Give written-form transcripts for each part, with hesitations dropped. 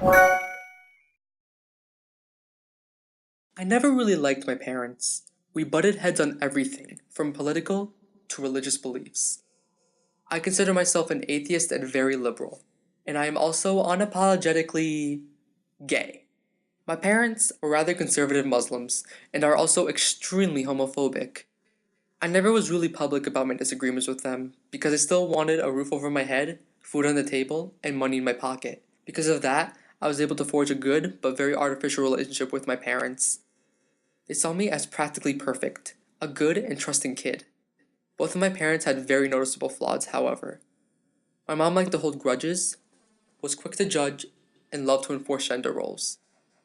I never really liked my parents. We butted heads on everything, from political to religious beliefs. I consider myself an atheist and very liberal, and I am also unapologetically gay. My parents are rather conservative Muslims and are also extremely homophobic. I never was really public about my disagreements with them because I still wanted a roof over my head, food on the table, and money in my pocket. Because of that, I was able to forge a good but very artificial relationship with my parents. They saw me as practically perfect, a good and trusting kid. Both of my parents had very noticeable flaws, however. My mom liked to hold grudges, was quick to judge, and loved to enforce gender roles.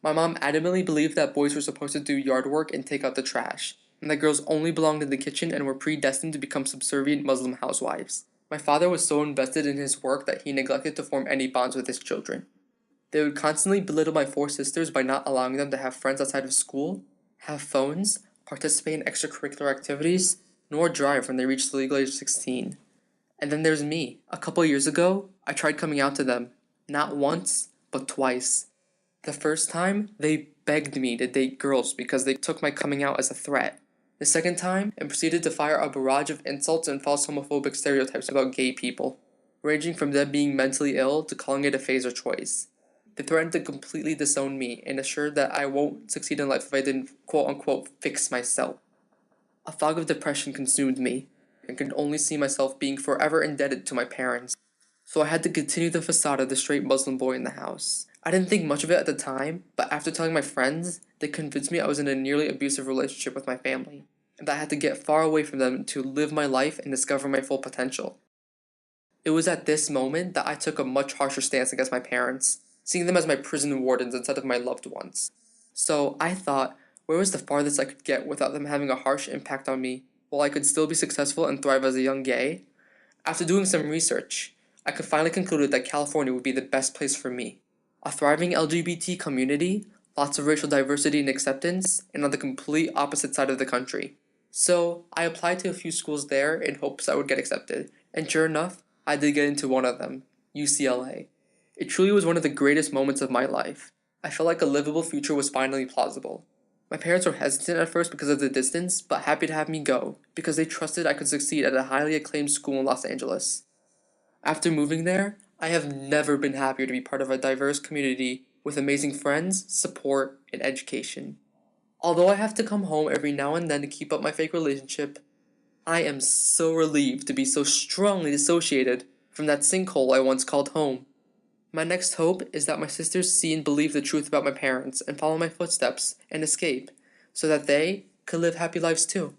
My mom adamantly believed that boys were supposed to do yard work and take out the trash, and that girls only belonged in the kitchen and were predestined to become subservient Muslim housewives. My father was so invested in his work that he neglected to form any bonds with his children. They would constantly belittle my four sisters by not allowing them to have friends outside of school, have phones, participate in extracurricular activities, nor drive when they reached the legal age of 16. And then there's me. A couple years ago, I tried coming out to them. Not once, but twice. The first time, they begged me to date girls because they took my coming out as a threat. The second time, and proceeded to fire a barrage of insults and false homophobic stereotypes about gay people, ranging from them being mentally ill to calling it a phase or choice. They threatened to completely disown me and assured that I won't succeed in life if I didn't quote unquote fix myself. A fog of depression consumed me, and could only see myself being forever indebted to my parents. So I had to continue the facade of the straight Muslim boy in the house. I didn't think much of it at the time, but after telling my friends, they convinced me I was in a nearly abusive relationship with my family, and that I had to get far away from them to live my life and discover my full potential. It was at this moment that I took a much harsher stance against my parents, seeing them as my prison wardens instead of my loved ones. So I thought, where was the farthest I could get without them having a harsh impact on me, while I could still be successful and thrive as a young gay? After doing some research, I could finally conclude that California would be the best place for me. A thriving LGBT community, lots of racial diversity and acceptance, and on the complete opposite side of the country. So I applied to a few schools there in hopes I would get accepted, and sure enough, I did get into one of them, UCLA. It truly was one of the greatest moments of my life. I felt like a livable future was finally plausible. My parents were hesitant at first because of the distance, but happy to have me go, because they trusted I could succeed at a highly acclaimed school in Los Angeles. After moving there, I have never been happier to be part of a diverse community with amazing friends, support, and education. Although I have to come home every now and then to keep up my fake relationship, I am so relieved to be so strongly dissociated from that sinkhole I once called home. My next hope is that my sisters see and believe the truth about my parents and follow my footsteps and escape, so that they could live happy lives too.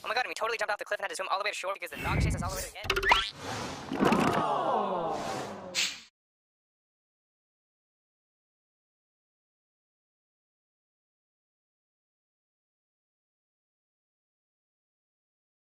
Oh my god, and we totally jumped off the cliff and had to swim all the way to shore because the dog chased us all the way to the end.